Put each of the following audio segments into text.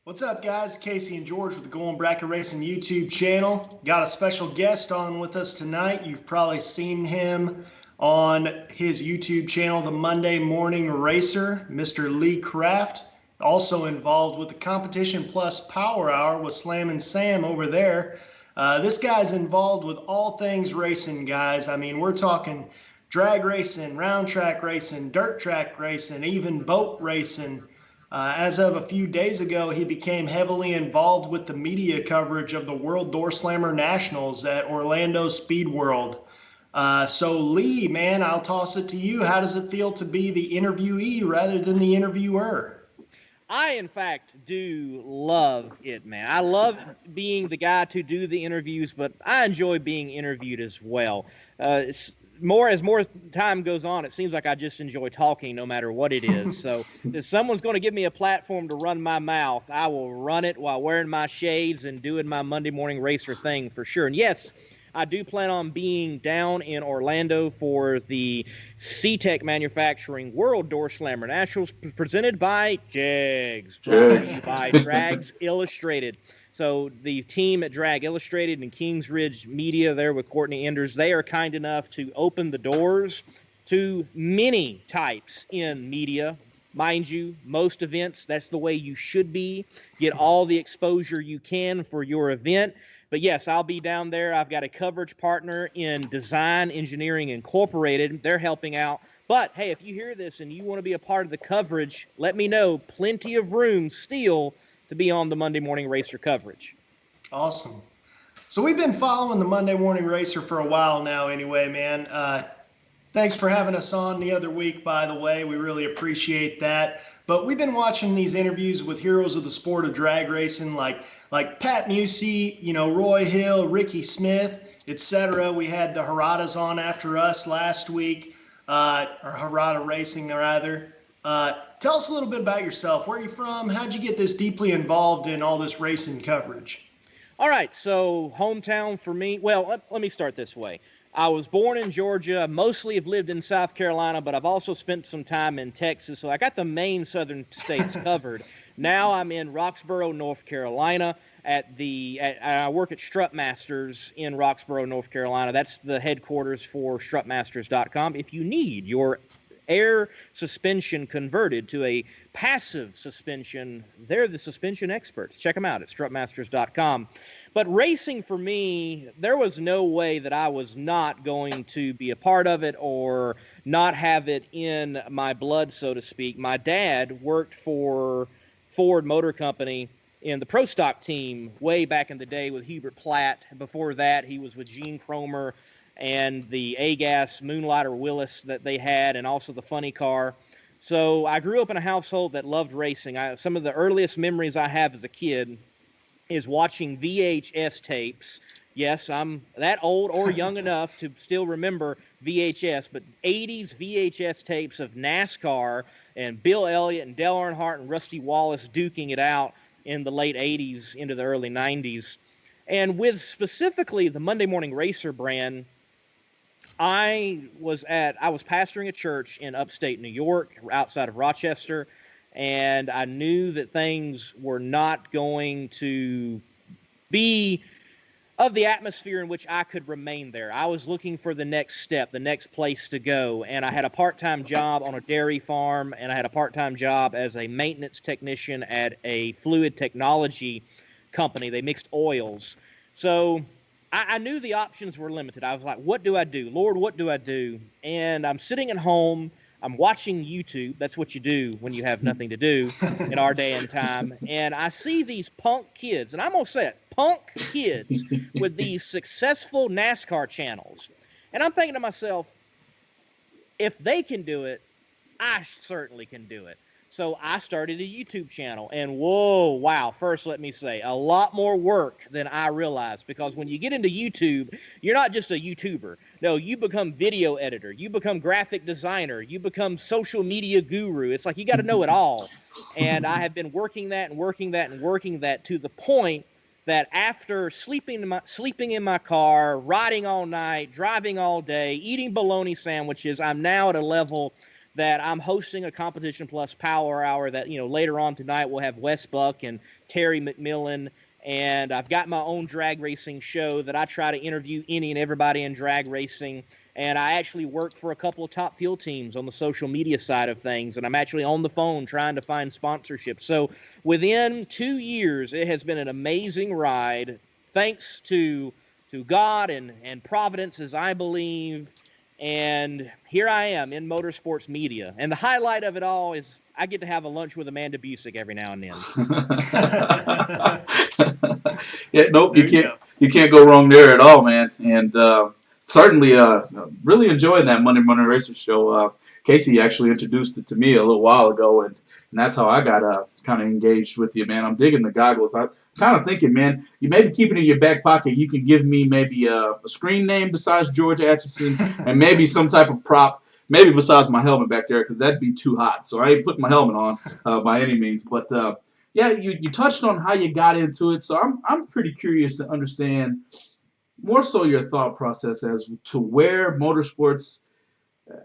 What's up, guys? Casey and George with the Going Bracket Racing YouTube channel. Got a special guest on with us tonight. You've probably seen him on his YouTube channel, The Monday Morning Racer, Mr. Lee Kraft. Also involved with the Competition Plus Power Hour with Slam and Sam over there. This guy's involved with all things racing, guys. I mean, we're talking drag racing, round track racing, dirt track racing, even boat racing. As of a few days ago, he became heavily involved with the media coverage of the World Door Slammer Nationals at Orlando Speed World. So Lee, man, I'll toss it to you. How does it feel to be the interviewee rather than the interviewer? I, in fact, do love it, man. I love being the guy to do the interviews, but I enjoy being interviewed as well. As more time goes on, it seems like I just enjoy talking no matter what it is. So if someone's going to give me a platform to run my mouth, I will run it while wearing my shades and doing my Monday morning racer thing for sure. And yes, I do plan on being down in Orlando for the C-Tech Manufacturing World Door Slammer Nationals presented by Jags, by Drags Illustrated. So the team at Drag Illustrated and Kingsridge Media there with Courtney Enders, they are kind enough to open the doors to many types in media. Mind you, most events, that's the way you should be. Get all the exposure you can for your event. But yes, I'll be down there. I've got a coverage partner in Design Engineering Incorporated. They're helping out. But hey, if you hear this and you want to be a part of the coverage, let me know. Plenty of room still to be on the Monday Morning Racer coverage. Awesome. So we've been following the Monday Morning Racer for a while now anyway, man. Thanks for having us on the other week, by the way. We really appreciate that. But we've been watching these interviews with heroes of the sport of drag racing like Pat Musey, Roy Hill, Ricky Smith, etc. We had the Haradas on after us last week, or Harada Racing, rather. Tell us a little bit about yourself. Where are you from? How'd you get this deeply involved in all this racing coverage? All right, so hometown for me. Well, let me start this way. I was born in Georgia, mostly have lived in South Carolina, but I've also spent some time in Texas, so I got the main southern states covered. Now I'm in Roxborough, North Carolina. I work at Strutmasters in Roxborough, North Carolina. That's the headquarters for strutmasters.com. If you need your air suspension converted to a passive suspension, they're the suspension experts. Check them out at strutmasters.com. But racing for me, there was no way that I was not going to be a part of it or not have it in my blood, so to speak. My dad worked for Ford Motor Company in the Pro Stock team way back in the day with Hubert Platt. Before that, he was with Gene Cromer and the A-Gas Moonlighter Willis that they had, and also the Funny Car. So I grew up in a household that loved racing. Some of the earliest memories I have as a kid is watching VHS tapes. Yes, I'm that old or young enough to still remember VHS, but 80s VHS tapes of NASCAR and Bill Elliott and Dale Earnhardt and Rusty Wallace duking it out in the late 80s into the early 90s. And with specifically the Monday Morning Racer brand, I was pastoring a church in upstate New York, outside of Rochester, and I knew that things were not going to be of the atmosphere in which I could remain there. I was looking for the next step, the next place to go, and I had a part-time job on a dairy farm, and I had a part-time job as a maintenance technician at a fluid technology company. They mixed oils. So I knew the options were limited. I was like, what do I do? Lord, what do I do? And I'm sitting at home. I'm watching YouTube. That's what you do when you have nothing to do in our day and time. And I see these punk kids, and I'm going to say it, punk kids with these successful NASCAR channels. And I'm thinking to myself, if they can do it, I certainly can do it. So I started a YouTube channel, and wow. First, let me say, a lot more work than I realized, because when you get into YouTube, you're not just a YouTuber. No, you become video editor. You become graphic designer. You become social media guru. It's like you got to know it all. And I have been working that to the point that after sleeping in my car, riding all night, driving all day, eating bologna sandwiches, I'm now at a level that I'm hosting a Competition Plus Power Hour that, later on tonight we'll have Wes Buck and Terry McMillan. And I've got my own drag racing show that I try to interview any and everybody in drag racing. And I actually work for a couple of top fuel teams on the social media side of things. And I'm actually on the phone trying to find sponsorship. So within 2 years, it has been an amazing ride, thanks to God and Providence, as I believe. And here I am in motorsports media. And the highlight of it all is I get to have a lunch with Amanda Busick every now and then. Yeah, nope, you can't go wrong there at all, man. And certainly really enjoying that Monday Morning Racer show. Casey actually introduced it to me a little while ago, and that's how I got kind of engaged with you, man. I'm digging the goggles. I'm kind of thinking, man, you maybe keep it in your back pocket. You can give me maybe a screen name besides George Atchison and maybe some type of prop, maybe besides my helmet back there, because that'd be too hot. So I ain't putting my helmet on by any means. But yeah, you touched on how you got into it. So I'm pretty curious to understand more so your thought process as to where motorsports,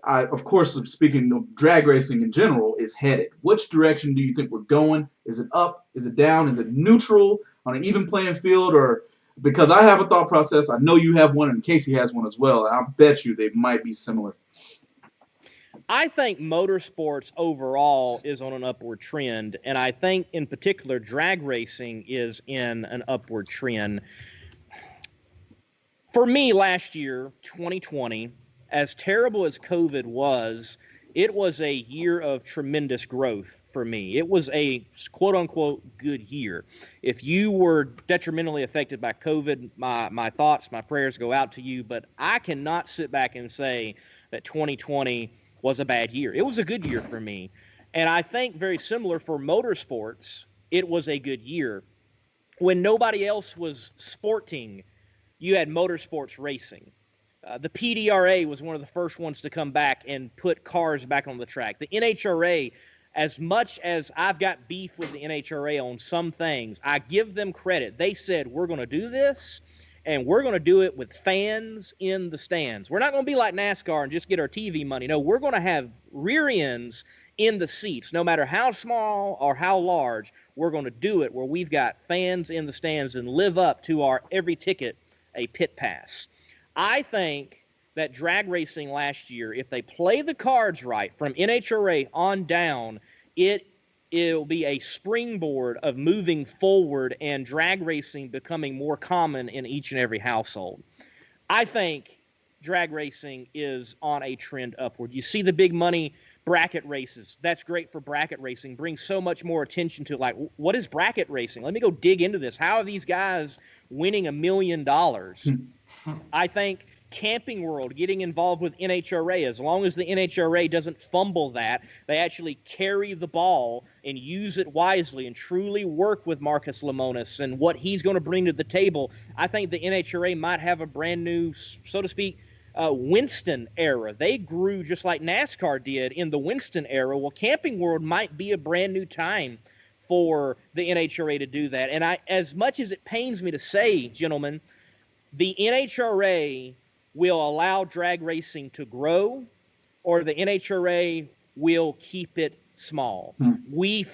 of course, speaking of drag racing in general, is headed. Which direction do you think we're going? Is it up? Is it down? Is it neutral on an even playing field? Or because I have a thought process, I know you have one, and Casey has one as well. And I bet you they might be similar. I think motorsports overall is on an upward trend, and I think in particular drag racing is in an upward trend. For me, last year, 2020, as terrible as COVID was, it was a year of tremendous growth for me. It was a quote-unquote good year. If you were detrimentally affected by COVID, my thoughts, my prayers go out to you, but I cannot sit back and say that 2020 was a bad year. It was a good year for me. And I think very similar for motorsports, it was a good year. When nobody else was sporting, you had motorsports racing. The PDRA was one of the first ones to come back and put cars back on the track. The NHRA, as much as I've got beef with the NHRA on some things, I give them credit. They said, we're going to do this, and we're going to do it with fans in the stands. We're not going to be like NASCAR and just get our TV money. No, we're going to have rear ends in the seats. No matter how small or how large, we're going to do it where we've got fans in the stands and live up to our every ticket a pit pass. I think that drag racing last year, if they play the cards right from NHRA on down, it'll be a springboard of moving forward and drag racing becoming more common in each and every household. I think drag racing is on a trend upward. You see the big money bracket races. That's great for bracket racing. Brings so much more attention to, like, what is bracket racing? Let me go dig into this. How are these guys winning $1 million? I think Camping World getting involved with NHRA, as long as the NHRA doesn't fumble that, they actually carry the ball and use it wisely and truly work with Marcus Lemonis and what he's going to bring to the table. I think the NHRA might have a brand new, so to speak, Winston era. They grew just like NASCAR did in the Winston era. Well, Camping World might be a brand new time for the NHRA to do that. And as much as it pains me to say, gentlemen, the NHRA will allow drag racing to grow, or the NHRA will keep it small. We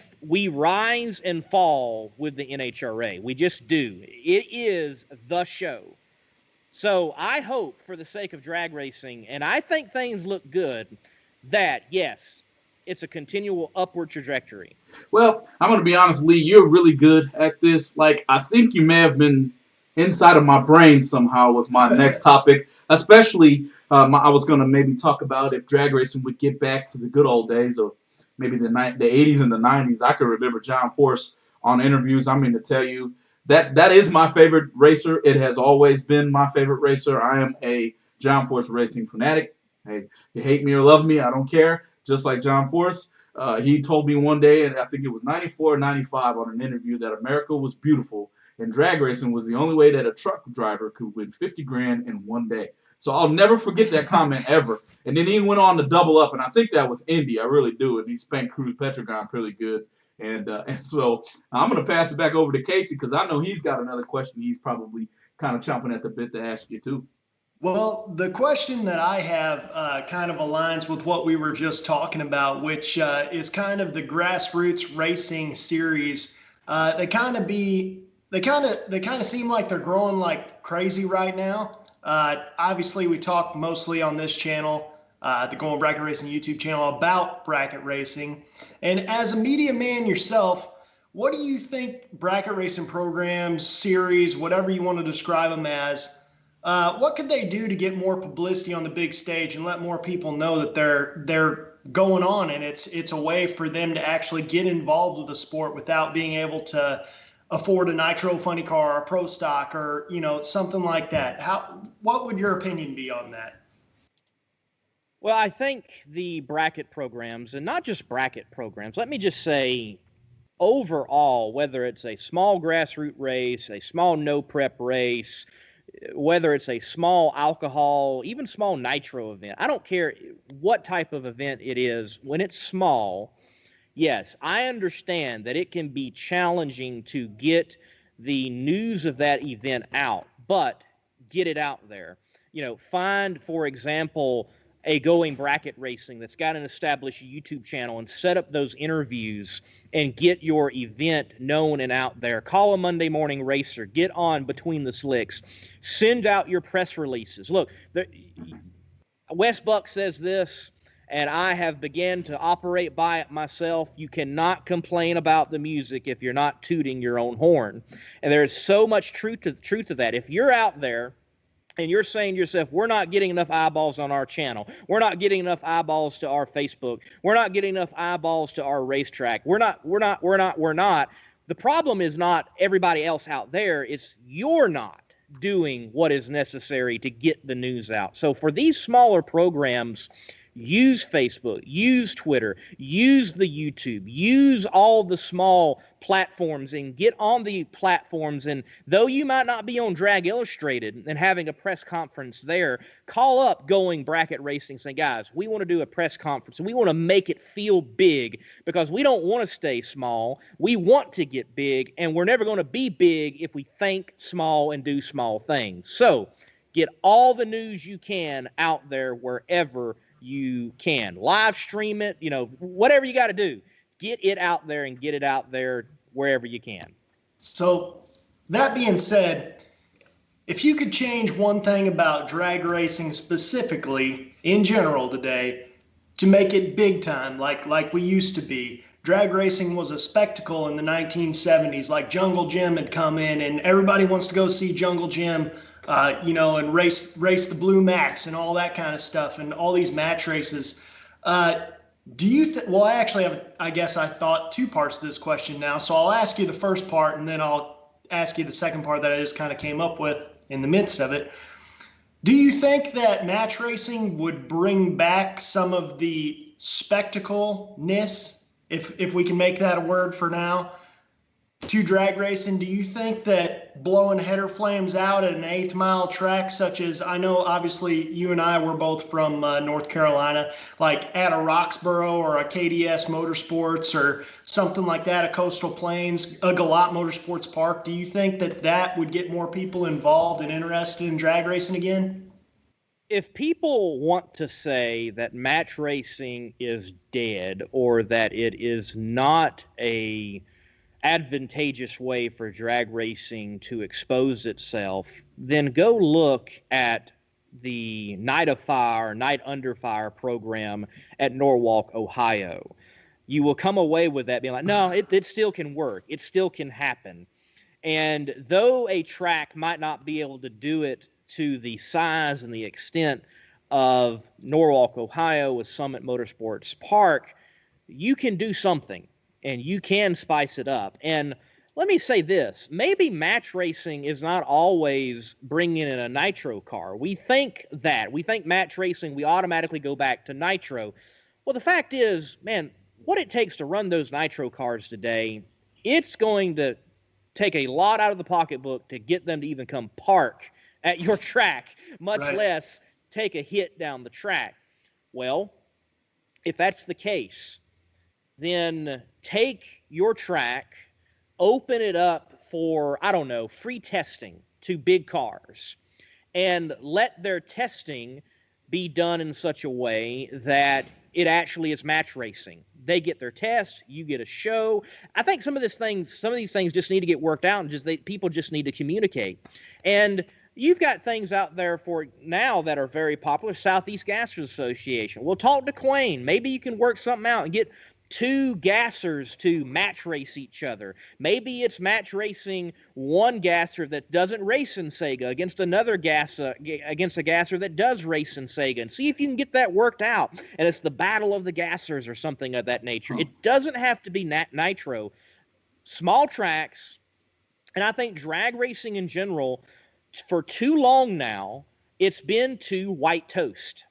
rise and fall with the NHRA. We just do. It is the show. So I hope, for the sake of drag racing, and I think things look good, that, yes, it's a continual upward trajectory. Well, I'm going to be honest, Lee, you're really good at this. Like, I think you may have been inside of my brain somehow with my next topic, especially I was going to maybe talk about if drag racing would get back to the good old days of maybe the 80s and the 90s. I can remember John Force on interviews. I mean, to tell you, that is my favorite racer. It has always been my favorite racer. I am a John Force racing fanatic. Hey, you hate me or love me, I don't care. Just like John Force, he told me one day, and I think it was 94 or 95 on an interview, that America was beautiful and drag racing was the only way that a truck driver could win 50 grand in one day. So I'll never forget that comment ever. And then he went on to double up, and I think that was Indy. I really do. And he spanked Cruz Petrogon pretty good. And so I'm going to pass it back over to Casey because I know he's got another question he's probably kind of chomping at the bit to ask you too. Well, the question that I have kind of aligns with what we were just talking about, which is kind of the grassroots racing series. They kind of seem like they're growing like crazy right now. Obviously, we talk mostly on this channel, the Going Bracket Racing YouTube channel, about bracket racing. And as a media man yourself, what do you think bracket racing programs, series, whatever you want to describe them as? What could they do to get more publicity on the big stage and let more people know that they're going on, and it's a way for them to actually get involved with the sport without being able to afford a nitro funny car or a pro stock or something like that? What would your opinion be on that? Well, I think the bracket programs, and not just bracket programs, let me just say overall, whether it's a small grassroots race, a small no prep race, whether it's a small alcohol, even small nitro event, I don't care what type of event it is, when it's small, yes, I understand that it can be challenging to get the news of that event out, but get it out there. Find, for example, a Going Bracket Racing that's got an established YouTube channel and set up those interviews and get your event known and out there. Call a Monday Morning Racer, get on Between the Slicks, send out your press releases. Look, Wes Buck says this, and I have began to operate by it myself. You cannot complain about the music if you're not tooting your own horn. And there's so much truth to that. If you're out there and you're saying to yourself, we're not getting enough eyeballs on our channel, we're not getting enough eyeballs to our Facebook, we're not getting enough eyeballs to our racetrack, we're not. The problem is not everybody else out there, it's you're not doing what is necessary to get the news out. So for these smaller programs, use Facebook, use Twitter, use the YouTube, use all the small platforms and get on the platforms. And though you might not be on Drag Illustrated and having a press conference there, call up Going Bracket Racing, say, guys, we want to do a press conference and we want to make it feel big because we don't want to stay small. We want to get big, and we're never going to be big if we think small and do small things. So get all the news you can out there wherever you can. Live stream it, whatever you got to do. Get it out there and get it out there wherever you can. So that being said, if you could change one thing about drag racing specifically in general today to make it big time, like we used to be, drag racing was a spectacle in the 1970s. Like Jungle Jim had come in, and everybody wants to go see Jungle Jim, and race the Blue Max and all that kind of stuff, and all these match races. Do you well, I actually have, I guess I thought two parts to this question now. So I'll ask you the first part, and then I'll ask you the second part that I just kind of came up with in the midst of it. Do you think that match racing would bring back some of the spectacle-ness, if we can make that a word for now, to drag racing? Do you think that blowing header flames out at an 8th mile track, such as, I know obviously you and I were both from North Carolina, like at a Roxborough or a KDS Motorsports or something like that, a Coastal Plains, a Galat Motorsports Park, do you think that that would get more people involved and interested in drag racing again? If people want to say that match racing is dead or that it is not a advantageous way for drag racing to expose itself, then go look at the Night of Fire, Night Under Fire program at Norwalk, Ohio. You will come away with that being like, no, it still can work. It still can happen. And though a track might not be able to do it to the size and the extent of Norwalk, Ohio with Summit Motorsports Park, you can do something. And you can spice it up. And let me say this, maybe match racing is not always bringing in a nitro car. We think match racing, we automatically go back to nitro. Well, the fact is, man, what it takes to run those nitro cars today, it's going to take a lot out of the pocketbook to get them to even come park at your track, much less take a hit down the track. Well, if that's the case, then take your track, open it up for, I don't know, free testing to big cars, and let their testing be done in such a way that it actually is match racing. They get their test, you get a show. I think some of these things just need to get worked out, and people just need to communicate. And you've got things out there for now that are very popular. Southeast Gassers Association. We'll talk to Quayne. Maybe you can work something out and get two gassers to match race each other. Maybe it's match racing one gasser that doesn't race in Sega against another gasser, against a gasser that does race in Sega, and see if you can get that worked out. And it's the battle of the gassers or something of that nature. It doesn't have to be nitro. Small tracks, and I think drag racing in general, for too long now, it's been too white toast.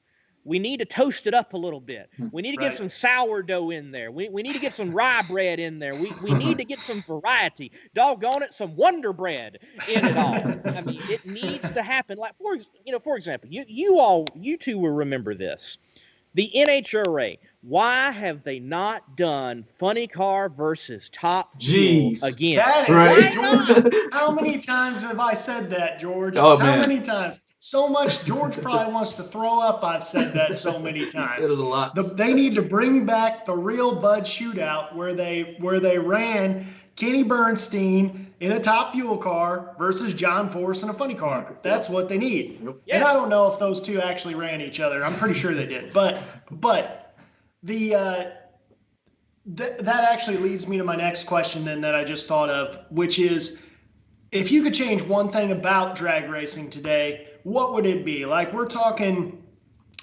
We need to toast it up a little bit. We need to get some sourdough in there. We need to get some rye bread in there. We need to get some variety. Doggone it, some Wonder Bread in it all. I mean, it needs to happen. Like for example, you two will remember this. The NHRA. Why have they not done Funny Car versus Top Fuel again? That is right. George, how many times have I said that, George? How many times? So much. George probably wants to throw up. I've said that so many times. It was a lot. They need to bring back the real Bud Shootout where they ran Kenny Bernstein in a Top Fuel car versus John Force in a Funny Car. That's what they need. Yep. And I don't know if those two actually ran each other. I'm pretty sure they did. But that actually leads me to my next question then that I just thought of, which is, if you could change one thing about drag racing today, what would it be? Like, we're talking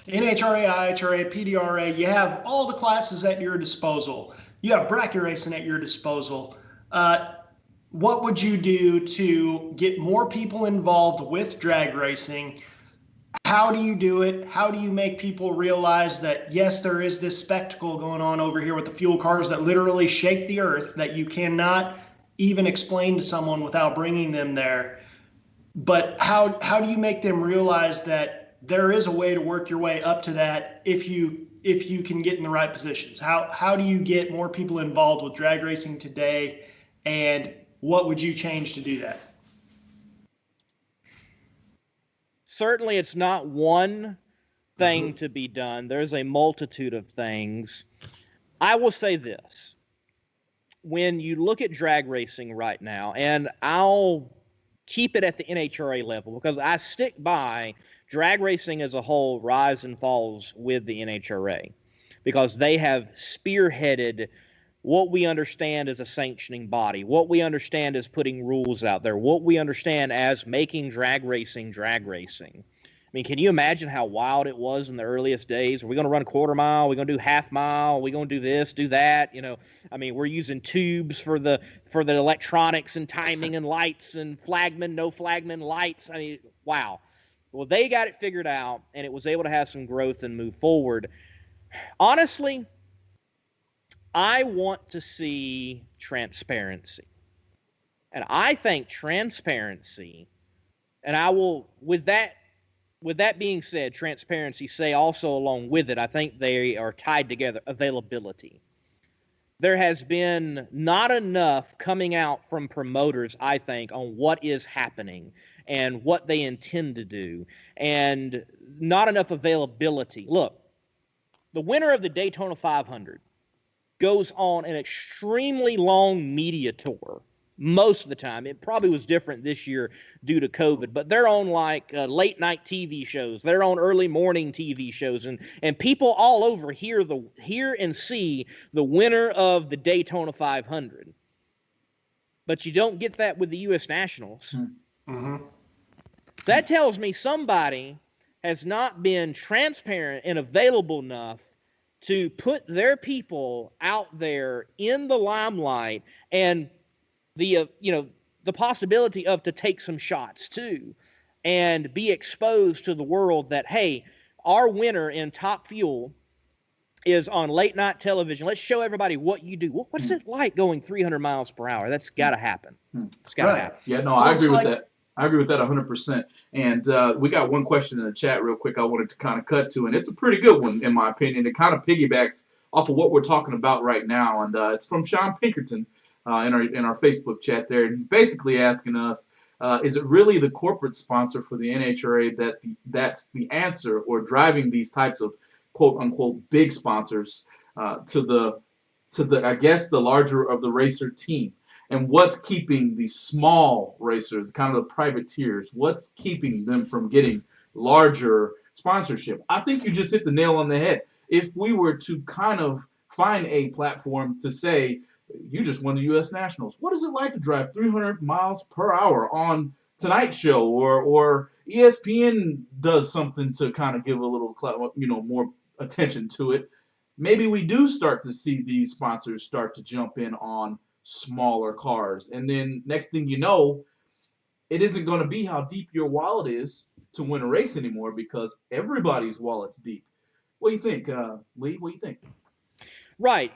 NHRA, IHRA, PDRA. You have all the classes at your disposal. You have bracket racing at your disposal. What would you do to get more people involved with drag racing? How do you do it? How do you make people realize that, yes, there is this spectacle going on over here with the fuel cars that literally shake the earth that you cannot even explain to someone without bringing them there? But how do you make them realize that there is a way to work your way up to that if you can get in the right positions? How do you get more people involved with drag racing today, and what would you change to do that? Certainly it's not one thing to be done. There's a multitude of things. I will say this. When you look at drag racing right now, and I'll keep it at the NHRA level because I stick by drag racing as a whole rise and falls with the NHRA because they have spearheaded what we understand as a sanctioning body, what we understand as putting rules out there, what we understand as making drag racing drag racing. I mean, can you imagine how wild it was in the earliest days? Are we going to run a quarter mile? Are we going to do half mile? Are we going to do this, do that? You know, I mean, we're using tubes for the electronics and timing and lights and flagman, no flagman lights. I mean, wow. Well, they got it figured out, and it was able to have some growth and move forward. Honestly, I want to see transparency. And I think transparency, and I will, with that being said, transparency, say also along with it, I think they are tied together, availability. There has been not enough coming out from promoters, I think, on what is happening and what they intend to do, and not enough availability. Look, the winner of the Daytona 500 goes on an extremely long media tour most of the time. It probably was different this year due to COVID, but they're on like late night TV shows. They're on early morning TV shows, and people all over hear and see the winner of the Daytona 500. But you don't get that with the U.S. Nationals. Mm-hmm. That tells me somebody has not been transparent and available enough to put their people out there in the limelight, and the possibility of to take some shots too, and be exposed to the world that, hey, our winner in Top Fuel is on late night television. Let's show everybody what you do. What's it like going 300 miles per hour? That's got to happen. It's got to happen. Yeah, no, I agree with that. I agree with that 100%. And we got one question in the chat real quick I wanted to kind of cut to, and it's a pretty good one, in my opinion. It kind of piggybacks off of what we're talking about right now, and it's from Sean Pinkerton in our Facebook chat there. And he's basically asking us, Is it really the corporate sponsor for the NHRA that's the answer, or driving these types of quote unquote big sponsors to the I guess the larger of the racer team? And what's keeping the small racers, kind of the privateers, what's keeping them from getting larger sponsorship? I think you just hit the nail on the head. If we were to kind of find a platform to say, you just won the U.S. Nationals, what is it like to drive 300 miles per hour on Tonight Show, or ESPN does something to kind of give a little, more attention to it? Maybe we do start to see these sponsors start to jump in on smaller cars. And then next thing you know, it isn't going to be how deep your wallet is to win a race anymore, because everybody's wallet's deep. What do you think, Lee? What do you think? Right.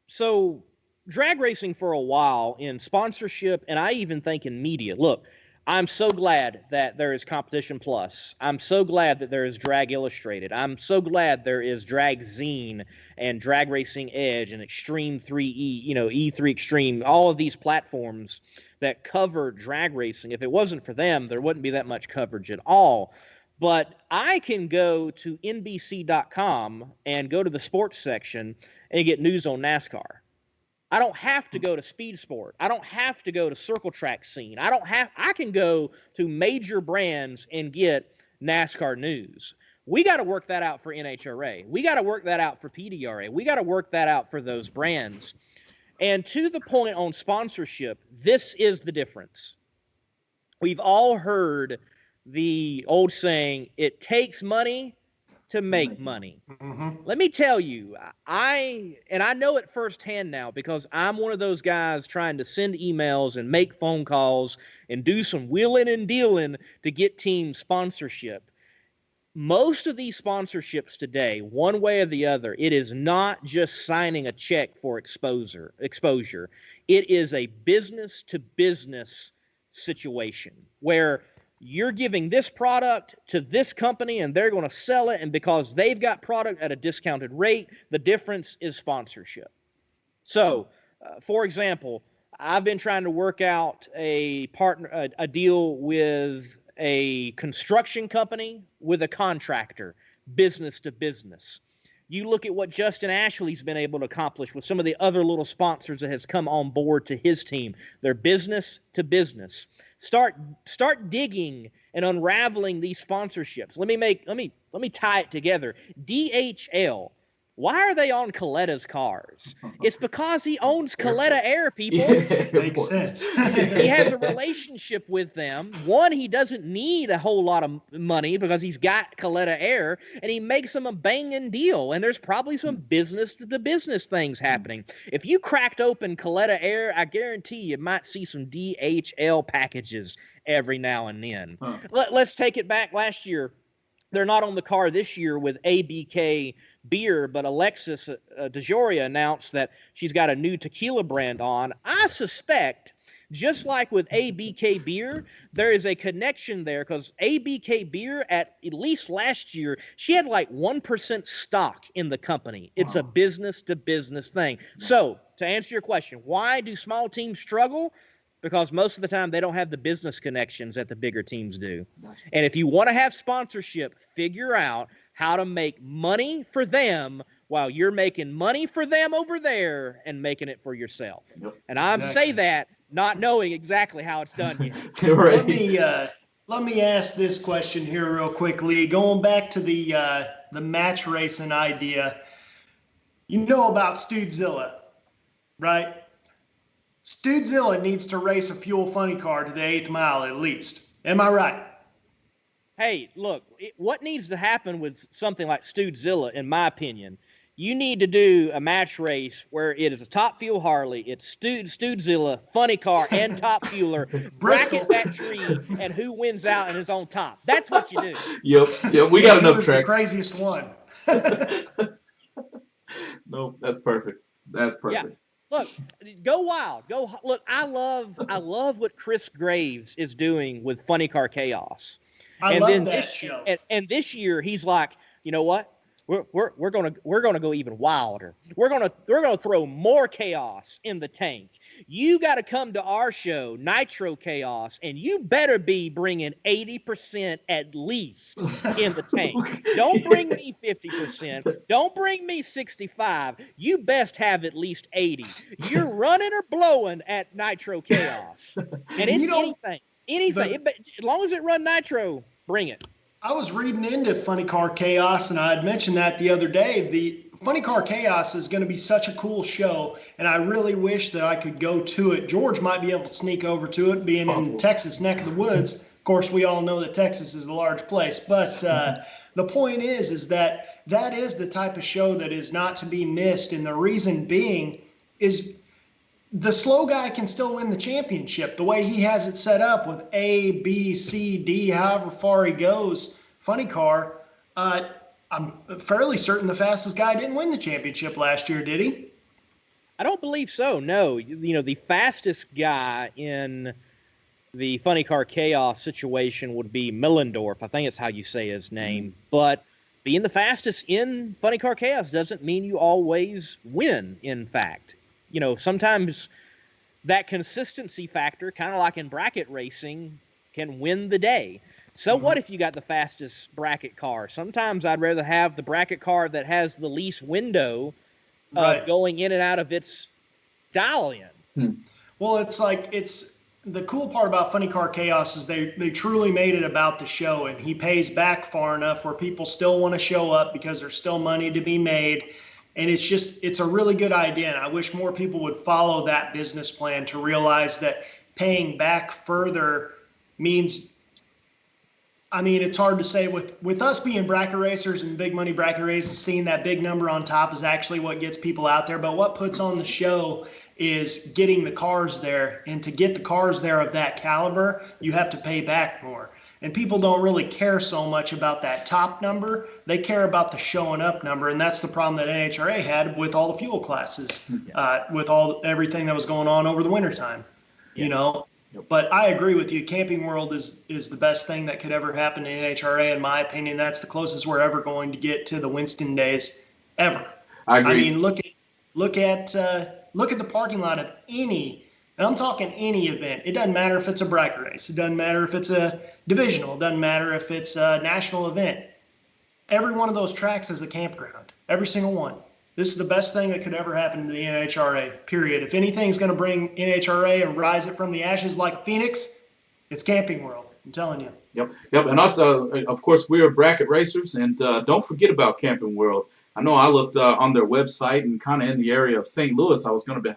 So drag racing for a while in sponsorship, and I even think in media. Look, I'm so glad that there is Competition Plus. I'm so glad that there is Drag Illustrated. I'm so glad there is Drag Zine and Drag Racing Edge and Extreme 3E, E3 Extreme, all of these platforms that cover drag racing. If it wasn't for them, there wouldn't be that much coverage at all. But I can go to NBC.com and go to the sports section and get news on NASCAR. I don't have to go to Speed Sport. I don't have to go to Circle Track Scene. I can go to major brands and get NASCAR news. We got to work that out for NHRA. We got to work that out for PDRA. We got to work that out for those brands. And to the point on sponsorship, this is the difference. We've all heard the old saying, it takes money to make money. Mm-hmm. Let me tell you, I know it firsthand now, because I'm one of those guys trying to send emails and make phone calls and do some wheeling and dealing to get team sponsorship. Most of these sponsorships today, one way or the other, it is not just signing a check for exposure. It is a business to business situation where you're giving this product to this company and they're going to sell it. And because they've got product at a discounted rate, the difference is sponsorship. So, for example, I've been trying to work out a deal with a construction company with a contractor, business to business. You look at what Justin Ashley's been able to accomplish with some of the other little sponsors that has come on board to his team. They're business to business. Start digging and unraveling these sponsorships. Let me tie it together. DHL. Why are they on Coletta's cars? It's because he owns Coletta Air, people. Yeah, makes sense. He has a relationship with them. One, he doesn't need a whole lot of money because he's got Coletta Air, and he makes them a banging deal. And there's probably some business-to-business things happening. If you cracked open Coletta Air, I guarantee you might see some DHL packages every now and then. Huh. Let's take it back last year. They're not on the car this year with ABK beer, but Alexis DeJoria announced that she's got a new tequila brand on. I suspect, just like with ABK beer, there is a connection there, because ABK beer, at least last year, she had like 1% stock in the company. It's a business-to-business thing. So, to answer your question, why do small teams struggle? Because most of the time they don't have the business connections that the bigger teams do. And if you want to have sponsorship, figure out how to make money for them while you're making money for them over there and making it for yourself. Yep. And I say that not knowing exactly how it's done yet. Right. Let me ask this question here real quickly. Going back to the match racing idea, you know about Studezilla, right? Studezilla needs to race a fuel funny car to the 8th mile at least. Am I right? Hey, look, what needs to happen with something like Studezilla, in my opinion, you need to do a match race where it is a Top Fuel Harley, it's Studezilla, funny car, and Top Fueler, bracket that tree, and who wins out and is on top. That's what you do. Yep, we got enough tracks. The craziest one. Nope, that's perfect. That's perfect. Yeah. Look, go wild. Look, I love what Chris Graves is doing with Funny Car Chaos. I love that show. And this year, he's like, you know what? we're gonna go even wilder. We're gonna throw more chaos in the tank. You got to come to our show, Nitro Chaos, and you better be bringing 80% at least in the tank. Don't bring me 50%. Don't bring me 65. You best have at least 80. You're running or blowing at Nitro Chaos, and it's anything. As long as it run Nitro, bring it. I was reading into Funny Car Chaos, and I had mentioned that the other day. The Funny Car Chaos is going to be such a cool show, and I really wish that I could go to it. George might be able to sneak over to it, being in Texas neck of the woods. Of course, we all know that Texas is a large place, but the point is that is the type of show that is not to be missed, and the reason being is the slow guy can still win the championship the way he has it set up with A, B, C, D, however far he goes. Funny Car, I'm fairly certain the fastest guy didn't win the championship last year, did he? I don't believe so. No, the fastest guy in the Funny Car Chaos situation would be Millendorf. I think it's how you say his name. But being the fastest in Funny Car Chaos doesn't mean you always win, in fact. Sometimes that consistency factor, kind of like in bracket racing, can win the day. So what if you got the fastest bracket car? Sometimes I'd rather have the bracket car that has the least window of going in and out of its dial-in. Well, it's the cool part about Funny Car Chaos is they truly made it about the show, and he pays back far enough where people still want to show up because there's still money to be made. And it's a really good idea. And I wish more people would follow that business plan to realize that paying back further means, it's hard to say with us being bracket racers and big money bracket races, seeing that big number on top is actually what gets people out there. But what puts on the show is getting the cars there. And to get the cars there of that caliber, you have to pay back more. And people don't really care so much about that top number. They care about the showing up number. And that's the problem that NHRA had with all the fuel classes, with everything that was going on over the wintertime, But I agree with you. Camping World is the best thing that could ever happen to NHRA, in my opinion. That's the closest we're ever going to get to the Winston days ever. I agree. Look at the parking lot of any. And I'm talking any event. It doesn't matter if it's a bracket race. It doesn't matter if it's a divisional. It doesn't matter if it's a national event. Every one of those tracks is a campground. Every single one. This is the best thing that could ever happen to the NHRA, period. If anything's going to bring NHRA and rise it from the ashes like a phoenix, it's Camping World. I'm telling you. Yep. And also, of course, we are bracket racers. And don't forget about Camping World. I know I looked on their website and kind of in the area of St. Louis. I was going to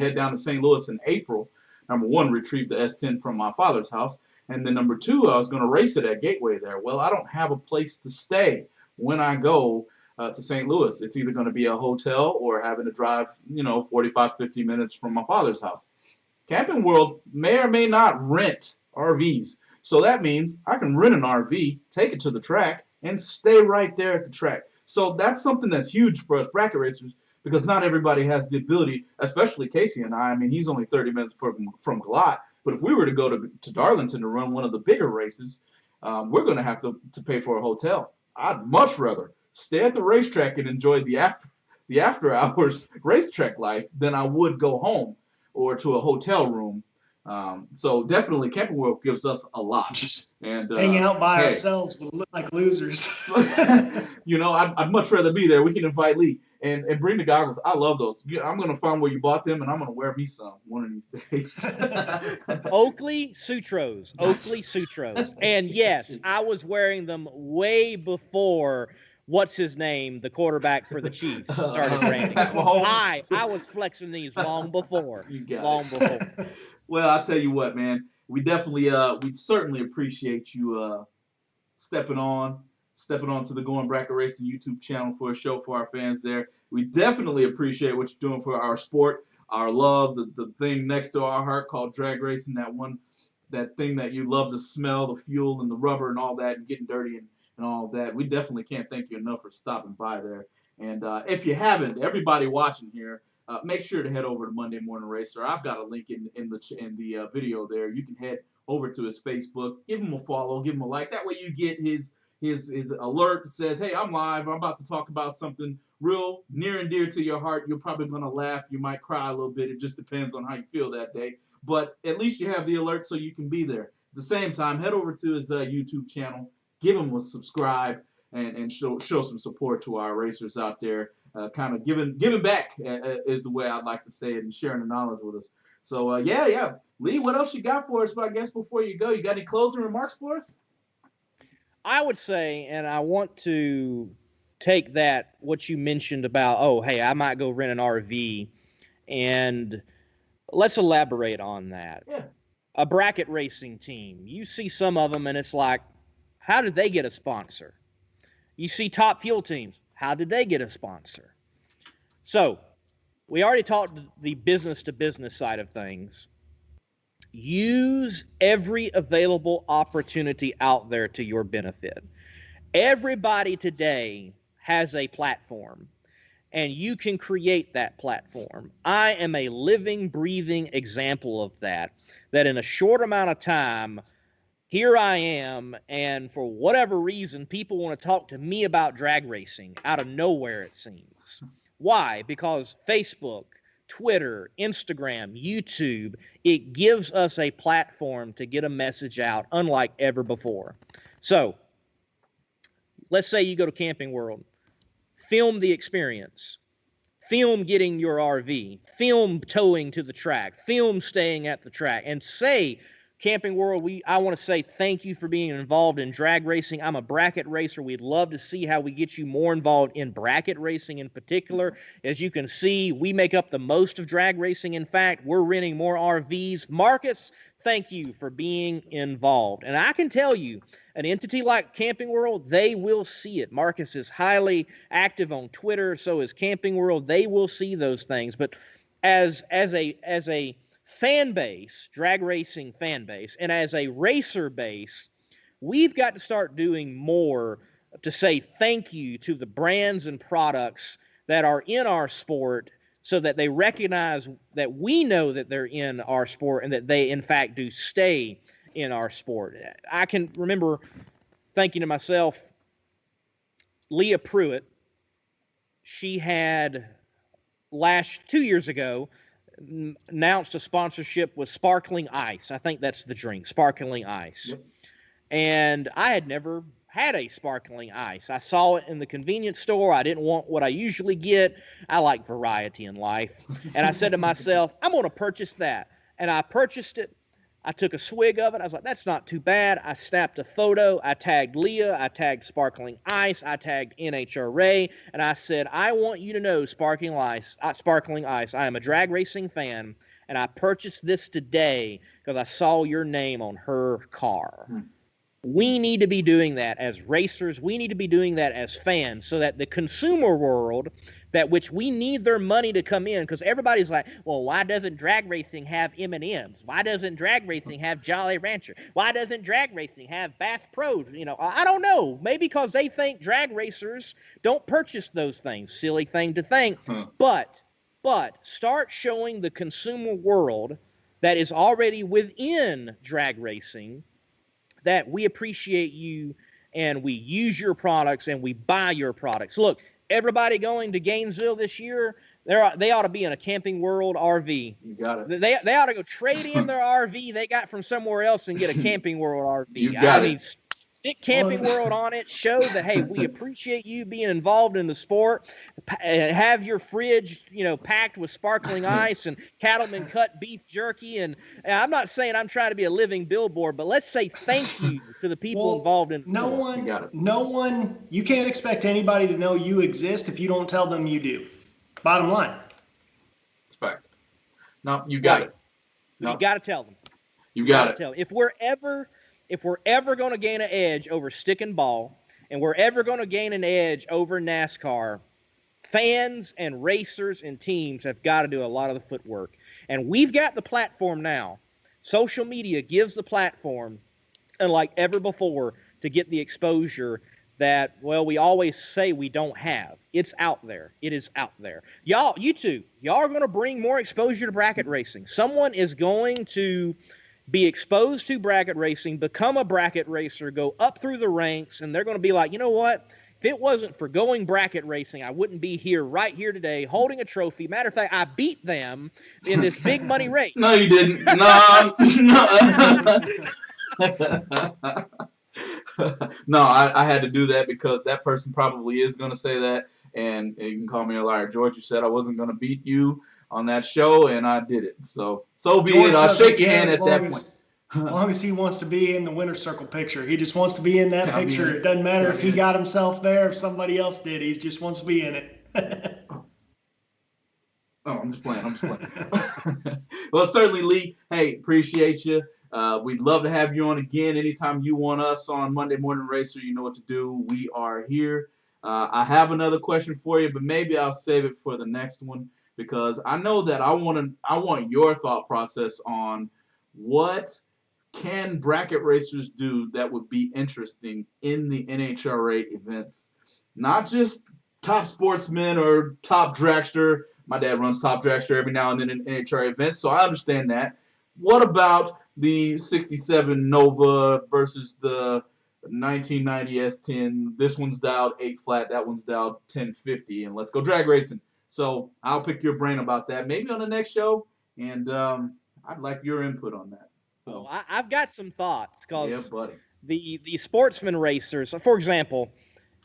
head down to St. Louis in April. Number one, retrieve the S10 from my father's house. And then number two, I was going to race it at Gateway there. Well, I don't have a place to stay when I go to St. Louis. It's either going to be a hotel or having to drive, 45, 50 minutes from my father's house. Camping World may or may not rent RVs. So that means I can rent an RV, take it to the track, and stay right there at the track. So that's something that's huge for us bracket racers, because not everybody has the ability, especially Casey and I. He's only 30 minutes from Galot. But if we were to go to Darlington to run one of the bigger races, we're going to have to pay for a hotel. I'd much rather stay at the racetrack and enjoy the after hours racetrack life than I would go home or to a hotel room. So definitely Camping World gives us a lot. Just hanging out by ourselves would look like losers. I'd much rather be there. We can invite Lee and bring the goggles. I love those. I'm going to find where you bought them, and I'm going to wear me some one of these days. Oakley Sutros. And yes, I was wearing them way before what's his name, the quarterback for the Chiefs, started branding. I was flexing these long before. Well, I'll tell you what, man. We definitely, we certainly appreciate you stepping on to the Going Bracket Racing YouTube channel for a show for our fans there. We definitely appreciate what you're doing for our sport, our love, the thing next to our heart called drag racing, that thing that you love to smell, the fuel and the rubber and all that, and getting dirty and all of that. We definitely can't thank you enough for stopping by there. And if you haven't, everybody watching here, make sure to head over to Monday Morning Racer. I've got a link in the video there. You can head over to his Facebook, give him a follow, give him a like. That way you get his his alert says, "Hey, I'm live. I'm about to talk about something real near and dear to your heart. You're probably gonna laugh. You might cry a little bit. It just depends on how you feel that day. But at least you have the alert so you can be there. At the same time, head over to his YouTube channel, give him a subscribe, and show some support to our racers out there. Kind of giving back is the way I'd like to say it, and sharing the knowledge with us. So yeah. Lee, what else you got for us? I guess before you go, you got any closing remarks for us? I would say, and I want to take that, what you mentioned about, oh, hey, I might go rent an RV, and let's elaborate on that. Yeah. A bracket racing team, you see some of them, and it's like, how did they get a sponsor? You see Top Fuel teams, how did they get a sponsor? So, we already talked the business-to-business side of things. Use every available opportunity out there to your benefit. Everybody today has a platform, and you can create that platform. I am a living, breathing example of that in a short amount of time, here I am, and for whatever reason, people want to talk to me about drag racing out of nowhere, it seems. Why? Because Facebook, Twitter, Instagram, YouTube, it gives us a platform to get a message out unlike ever before. So, let's say you go to Camping World, film the experience, film getting your RV, film towing to the track, film staying at the track, and say, Camping World, I want to say thank you for being involved in drag racing. I'm a bracket racer. We'd love to see how we get you more involved in bracket racing in particular. As you can see, we make up the most of drag racing. In fact, we're renting more RVs. Marcus, thank you for being involved. And I can tell you, an entity like Camping World, they will see it. Marcus is highly active on Twitter, so is Camping World. They will see those things. But as a fan base, drag racing fan base, and as a racer base, we've got to start doing more to say thank you to the brands and products that are in our sport so that they recognize that we know that they're in our sport and that they, in fact, do stay in our sport. I can remember thinking to myself, Leah Pruitt, she had 2 years ago, announced a sponsorship with Sparkling Ice. I think that's the drink, Sparkling Ice. Yep. And I had never had a Sparkling Ice. I saw it in the convenience store. I didn't want what I usually get. I like variety in life. And I said to myself, I'm going to purchase that. And I purchased it. I took a swig of it. I was like, that's not too bad. I snapped a photo. I tagged Leah. I tagged Sparkling Ice. I tagged NHRA. And I said, I want you to know, Sparkling Ice, I am a drag racing fan. And I purchased this today because I saw your name on her car. We need to be doing that as racers. We need to be doing that as fans so that the consumer world, that which we need their money to come in, because everybody's like, well, why doesn't drag racing have M&Ms? Why doesn't drag racing have Jolly Rancher? Why doesn't drag racing have Bass Pros? You know, I don't know. Maybe because they think drag racers don't purchase those things. Silly thing to think. But start showing the consumer world that is already within drag racing that we appreciate you and we use your products and we buy your products. Look, everybody going to Gainesville this year, they ought to be in a Camping World RV. You got it. They ought to go trade in their RV they got from somewhere else and get a Camping World RV. You got it. Stick Camping World on it. Show that, hey, we appreciate you being involved in the sport. Have your fridge, packed with Sparkling Ice and Cattleman cut beef jerky. And I'm not saying I'm trying to be a living billboard, but let's say thank you to the people involved in the sport. No one, you can't expect anybody to know you exist if you don't tell them you do. Bottom line. It's fact. No, you got it. No. You got to tell them. You got it. If we're ever going to gain an edge over stick and ball, and we're ever going to gain an edge over NASCAR, fans and racers and teams have got to do a lot of the footwork. And we've got the platform now. Social media gives the platform, unlike ever before, to get the exposure that, well, we always say we don't have. It's out there. It is out there. Y'all are going to bring more exposure to bracket racing. Someone is going to be exposed to bracket racing, become a bracket racer, go up through the ranks, and they're going to be like, you know what? If it wasn't for going bracket racing, I wouldn't be here right here today holding a trophy. Matter of fact, I beat them in this big money race. No, you didn't. No, no. No, I had to do that because that person probably is going to say that, and you can call me a liar. George, you said I wasn't going to beat you on that show, and I did it. So be George it. I'll shake your hand at that point. As long as he wants to be in the winner's circle picture. He just wants to be in that picture. It doesn't matter if he got himself there, if somebody else did. He just wants to be in it. I'm just playing. Well, certainly, Lee, hey, appreciate you. We'd love to have you on again. Anytime you want us on Monday Morning Racer, you know what to do. We are here. I have another question for you, but maybe I'll save it for the next one because I know that I want your thought process on what can bracket racers do that would be interesting in the NHRA events. Not just top sportsmen or top dragster. My dad runs top dragster every now and then in NHRA events, so I understand that. What about the 67 Nova versus the 1990 S10? This one's dialed 8 flat, that one's dialed 1050, and let's go drag racing. So I'll pick your brain about that maybe on the next show, and I'd like your input on that. So I've got some thoughts because yeah, buddy. The sportsman racers, for example,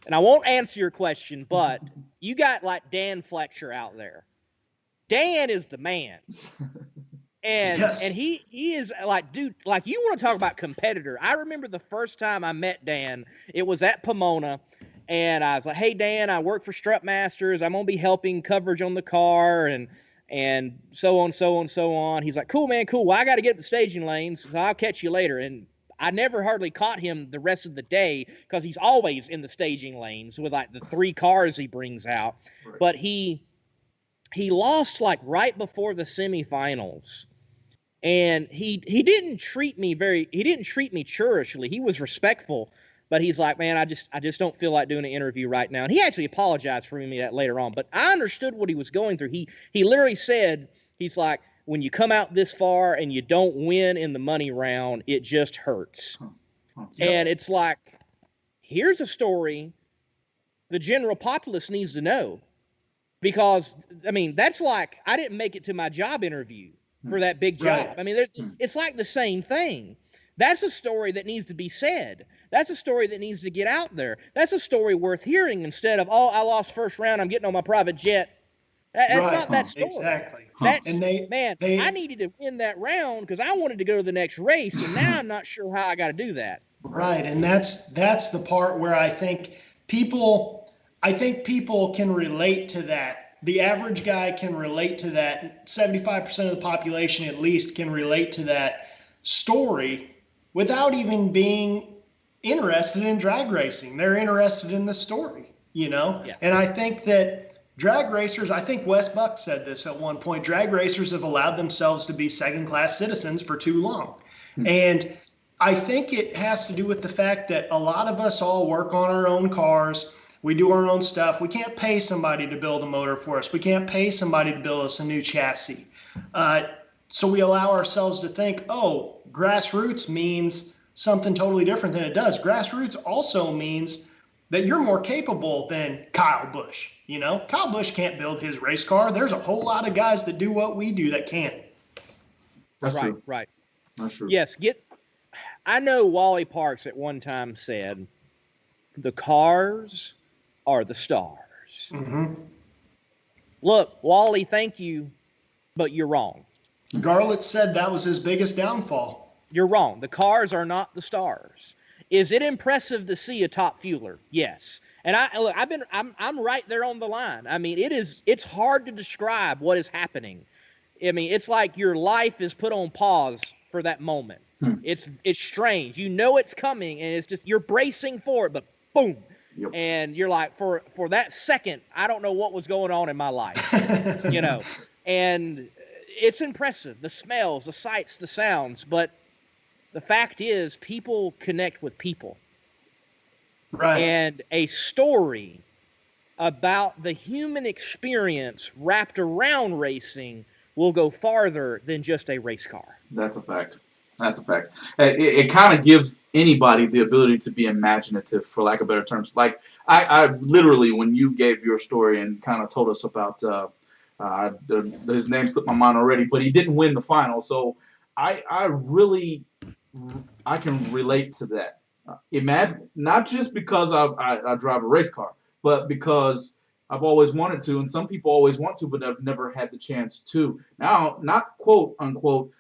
and I won't answer your question, but you got like Dan Fletcher out there. Dan is the man. And yes. and he is like, dude, like you want to talk about competitor. I remember the first time I met Dan, it was at Pomona, and I was like, hey, Dan, I work for Strut Masters. I'm going to be helping coverage on the car and so on. He's like, cool, man, cool. Well, I got to get the staging lanes, so I'll catch you later. And I never hardly caught him the rest of the day because he's always in the staging lanes with like the 3 cars he brings out. Right. But he lost like right before the semifinals. And he didn't treat me churishly. He was respectful, but he's like, man, I just don't feel like doing an interview right now. And he actually apologized for me that later on. But I understood what he was going through. He literally said, he's like, when you come out this far and you don't win in the money round, it just hurts. Yep. And it's like, here's a story the general populace needs to know. Because, I mean, that's like, I didn't make it to my job interview for that big job. Right. I mean, it's like the same thing. That's a story that needs to be said. That's a story that needs to get out there. That's a story worth hearing instead of, oh, I lost first round, I'm getting on my private jet. That's right. not that story. Exactly. That's, and I needed to win that round because I wanted to go to the next race, and now I'm not sure how I got to do that. Right, and that's the part where I think people can relate to that. The average guy can relate to that. 75% of the population at least can relate to that story without even being interested in drag racing. They're interested in the story, you know? Yeah. And I think that drag racers, I think Wes Buck said this at one point, drag racers have allowed themselves to be second-class citizens for too long. And I think it has to do with the fact that a lot of us all work on our own cars. We do our own stuff. We can't pay somebody to build a motor for us. We can't pay somebody to build us a new chassis. So we allow ourselves to think, oh, grassroots means something totally different than it does. Grassroots also means that you're more capable than Kyle Busch. You know, Kyle Busch can't build his race car. There's a whole lot of guys that do what we do that can. That's true. Right. That's true. Yes. I know Wally Parks at one time said, the cars are the stars. Mm-hmm. Look, Wally, thank you, but you're wrong. Garlett said that was his biggest downfall. You're wrong. The cars are not the stars. Is it impressive to see a top fueler? Yes. And I'm right there on the line. I mean, it's hard to describe what is happening. I mean, it's like your life is put on pause for that moment. It's strange. You know it's coming, and it's just you're bracing for it, but boom. Yep. And you're like, for that second, I don't know what was going on in my life, you know. And it's impressive, the smells, the sights, the sounds. But the fact is, people connect with people. Right. And a story about the human experience wrapped around racing will go farther than just a race car. That's a fact. That's a fact. It kind of gives anybody the ability to be imaginative, for lack of better terms. Like I literally, when you gave your story and kind of told us about his name slipped my mind already, but he didn't win the final. So I really I can relate to that. Imagine not just because I drive a race car, but because I've always wanted to, and some people always want to, but I've never had the chance to. Now, not quote unquote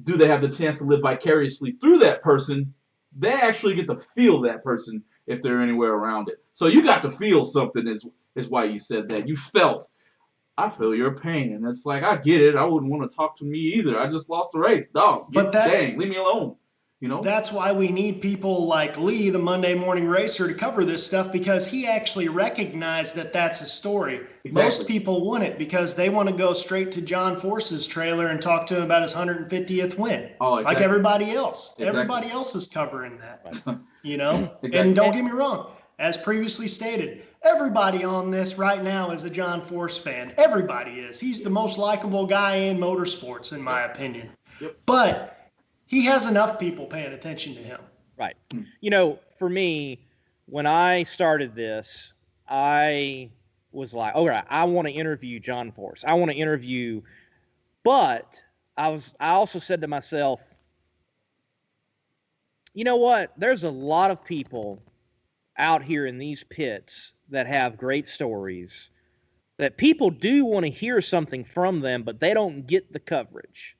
do they have the chance to live vicariously through that person, they actually get to feel that person if they're anywhere around it. So you got to feel something is why you said that. You felt, I feel your pain. And it's like, I get it. I wouldn't want to talk to me either. I just lost the race. Dog, dang, leave me alone. That's why we need people like Lee, the Monday Morning Racer, to cover this stuff, because he actually recognized that that's a story. Exactly. Most people want it because they want to go straight to John Force's trailer and talk to him about his 150th win. Oh, exactly. Like everybody else. Exactly. Everybody else is covering that. Exactly. And don't get me wrong, as previously stated, everybody on this right now is a John Force fan. Everybody is. He's the most likable guy in motorsports, in my opinion. Yep. But he has enough people paying attention to him. Right. For me, when I started this, I was like, all right, I want to interview John Force. I want to interview, but I also said to myself, you know what? There's a lot of people out here in these pits that have great stories that people do want to hear something from them, but they don't get the coverage.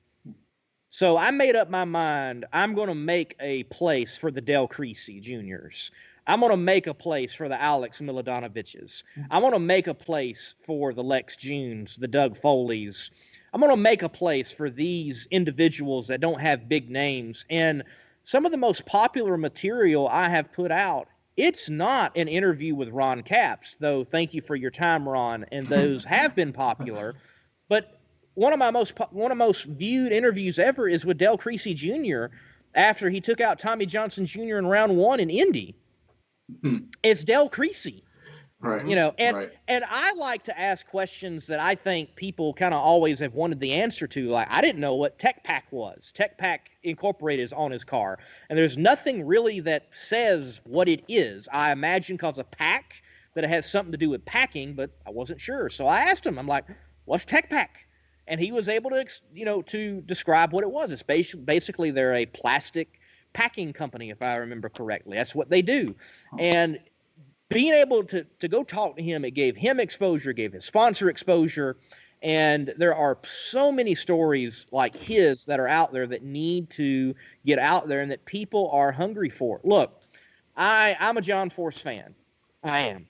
So I made up my mind. I'm going to make a place for the Del Creasy Juniors. I'm going to make a place for the Alex Milodanoviches. I'm going to make a place for the Lex Junes, the Doug Foleys. I'm going to make a place for these individuals that don't have big names. And some of the most popular material I have put out, it's not an interview with Ron Capps, though thank you for your time, Ron, and those have been popular. But one of my most viewed interviews ever is with Del Creasy Jr. after he took out Tommy Johnson Jr. in round 1 in Indy. It's Del Creasy. Right. And I like to ask questions that I think people kind of always have wanted the answer to. Like, I didn't know what Tech Pack was. Tech Pack Incorporated is on his car. And there's nothing really that says what it is. I imagine because of pack that it has something to do with packing, but I wasn't sure. So I asked him, I'm like, what's Tech Pack? And he was able to, to describe what it was. It's basically they're a plastic packing company, if I remember correctly. That's what they do. And being able to go talk to him, it gave him exposure, gave his sponsor exposure. And there are so many stories like his that are out there that need to get out there and that people are hungry for. Look, I'm a John Force fan. I am.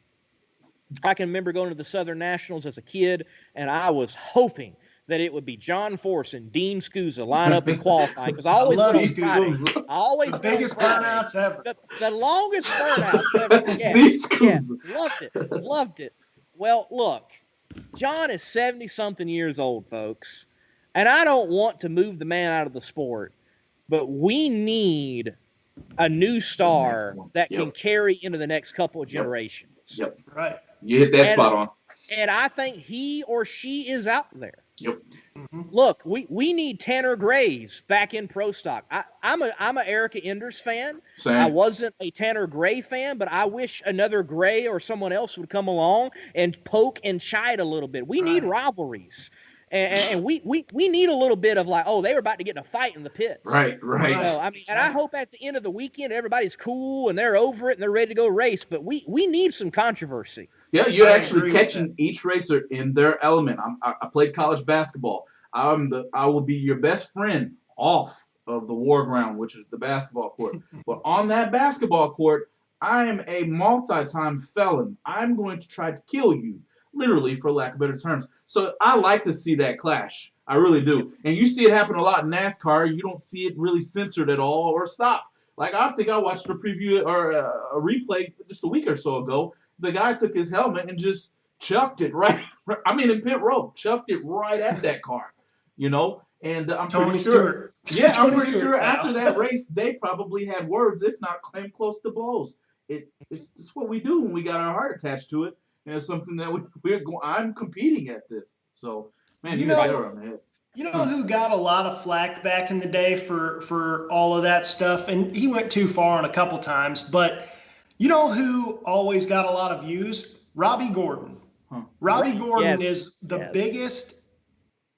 I can remember going to the Southern Nationals as a kid, and I was hoping that it would be John Force and Dean Scusa line up in qualifying, because I always the biggest burnouts ever. The longest burnouts ever. Loved it. Well, look, John is 70-something years old, folks, and I don't want to move the man out of the sport, but we need a new star that can carry into the next couple of generations. Yep. Right. You hit that spot on. And I think he or she is out there. Yep. Look, we need Tanner Grays back in pro stock. I'm a Erica Enders fan. Same. I wasn't a Tanner Gray fan, but I wish another Gray or someone else would come along and poke and chide a little bit. We need rivalries. And we need a little bit of like, oh, they were about to get in a fight in the pits. Right. And I hope at the end of the weekend everybody's cool and they're over it and they're ready to go race. But we need some controversy. Yeah, you're actually catching each racer in their element. I played college basketball. I will be your best friend off of the war ground, which is the basketball court. But on that basketball court, I am a multi-time felon. I'm going to try to kill you, literally, for lack of better terms. So I like to see that clash. I really do. And you see it happen a lot in NASCAR. You don't see it really censored at all or stopped. Like, I think I watched a preview or a replay just a week or so ago. The guy took his helmet and just chucked it in pit road, chucked it right at that car, And I'm pretty sure. Yeah, I'm pretty sure after that race, they probably had words, if not came close to blows. It's what we do when we got our heart attached to it, and it's something that I'm competing at this. So, man, you hit on the head. You know who got a lot of flack back in the day for all of that stuff, and he went too far on a couple times, but you know who always got a lot of views? Robbie Gordon. Robbie Gordon is the biggest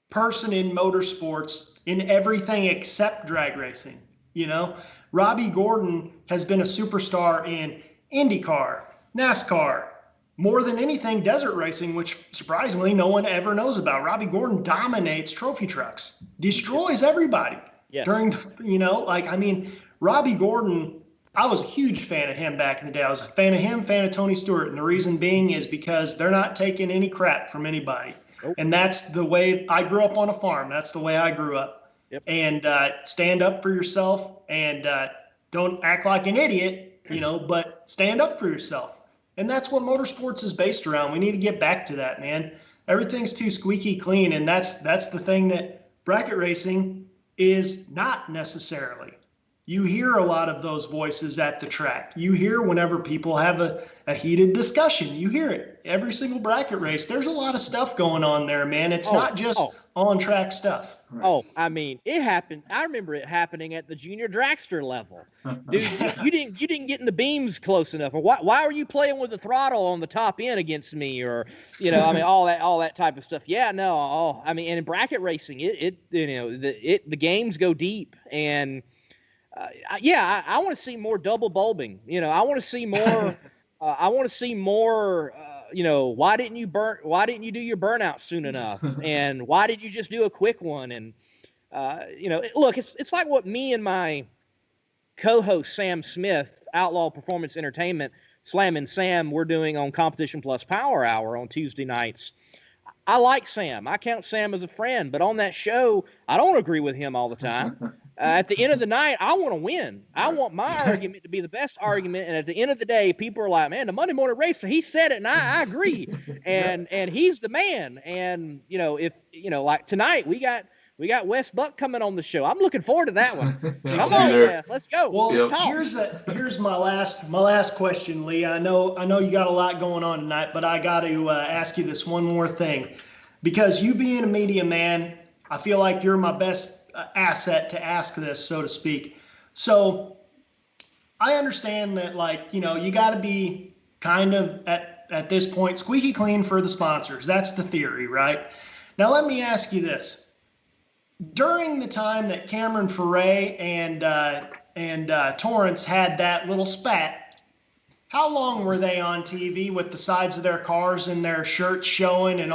person in motorsports in everything except drag racing. You know, Robbie Gordon has been a superstar in IndyCar, NASCAR, more than anything desert racing, which surprisingly no one ever knows about. Robbie Gordon dominates trophy trucks, destroys everybody during, you know, like, I mean, Robbie Gordon, I was a huge fan of him back in the day. I was a fan of him, fan of Tony Stewart. And the reason being is because they're not taking any crap from anybody. Nope. And that's the way I grew up on a farm. That's the way I grew up. Yep. And stand up for yourself and don't act like an idiot, you know, but stand up for yourself. And that's what motorsports is based around. We need to get back to that, man. Everything's too squeaky clean. And that's the thing that bracket racing is not necessarily. You hear a lot of those voices at the track. You hear whenever people have a heated discussion. You hear it. Every single bracket race, there's a lot of stuff going on there, man. It's not just on-track stuff. Right. Oh, I mean, it happened. I remember it happening at the junior dragster level. Dude, you didn't get in the beams close enough. Or why are you playing with the throttle on the top end against me? Or, you know, I mean, all that type of stuff. Yeah, no. I mean, and in bracket racing, the games go deep. And I want to see more double bulbing. You know, I want to see more. You know, why didn't you do your burnout soon enough? And why did you just do a quick one? And you know, look, it's like what me and my co-host Sam Smith, Outlaw Performance Entertainment, Slam and Sam, we're doing on Competition Plus Power Hour on Tuesday nights. I like Sam. I count Sam as a friend, but on that show, I don't agree with him all the time. At the end of the night, I want to win. I want my argument to be the best argument. And at the end of the day, people are like, man, the Monday Morning Racer, he said it, and I agree. And he's the man. And, you know, if, you know, like tonight, we got Wes Buck coming on the show. I'm looking forward to that one. Come on, Wes, let's go. Well, here's my last question, Lee. I know you got a lot going on tonight, but I got to ask you this one more thing, because you being a media man, I feel like you're my best asset to ask this, so to speak. So I understand that, like, you know, you got to be kind of at this point squeaky clean for the sponsors. That's the theory, right? Now let me ask you this. During the time that Cameron Foray and Torrance had that little spat, how long were they on TV with the sides of their cars and their shirts showing and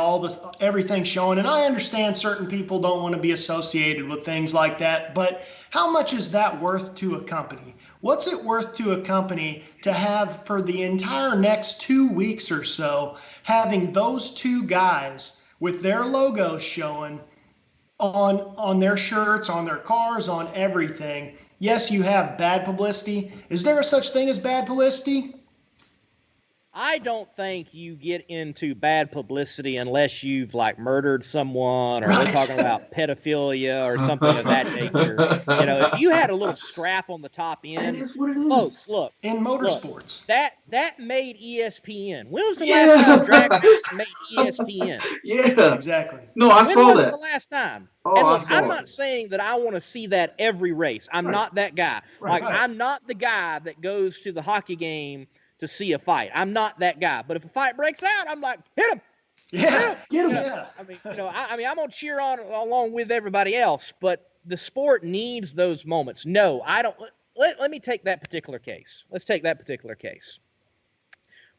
everything showing? And I understand certain people don't want to be associated with things like that, but how much is that worth to a company? What's it worth to a company to have for the entire next 2 weeks or so, having those two guys with their logos showing on their shirts, on their cars, on everything? Yes, you have bad publicity. Is there a such thing as bad publicity? I don't think you get into bad publicity unless you've like murdered someone, or we're talking about pedophilia or something of that nature. You know, if you had a little scrap on the top end, that is what it is. Folks, look. In motorsports. Look, that made ESPN. When was the last time drag racing made ESPN? Yeah. Exactly. No, I saw that. When was the last time? Oh, and look, I'm not saying that I want to see that every race. I'm not that guy. Like, I'm not the guy that goes to the hockey game to see a fight. I'm not that guy. But if a fight breaks out, I'm like, hit him. Yeah. Get him. Yeah. I mean, you know, I'm gonna cheer on along with everybody else, but the sport needs those moments. No, I don't. Let me take that particular case. Let's take that particular case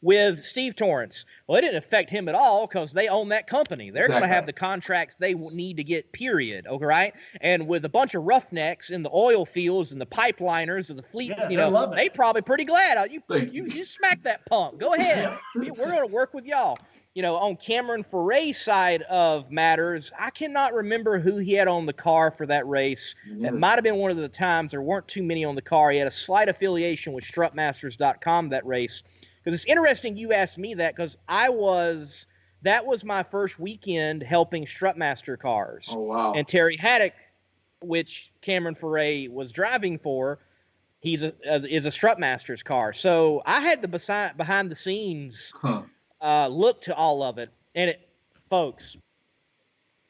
with Steve Torrance. Well, it didn't affect him at all because they own that company. They're going to have the contracts they need to get, period. Okay, right? And with a bunch of roughnecks in the oil fields and the pipeliners of the fleet, you know, they probably pretty glad. You smack that punk. Go ahead. We're going to work with y'all. You know, on Cameron Foray's side of matters, I cannot remember who he had on the car for that race. It might have been one of the times there weren't too many on the car. He had a slight affiliation with strutmasters.com that race. Because it's interesting you asked me that, because that was my first weekend helping Strutmaster cars. Oh, wow. And Terry Haddock, which Cameron Foray was driving for, is a Strutmaster's car. So I had the behind the scenes look to all of it. And folks,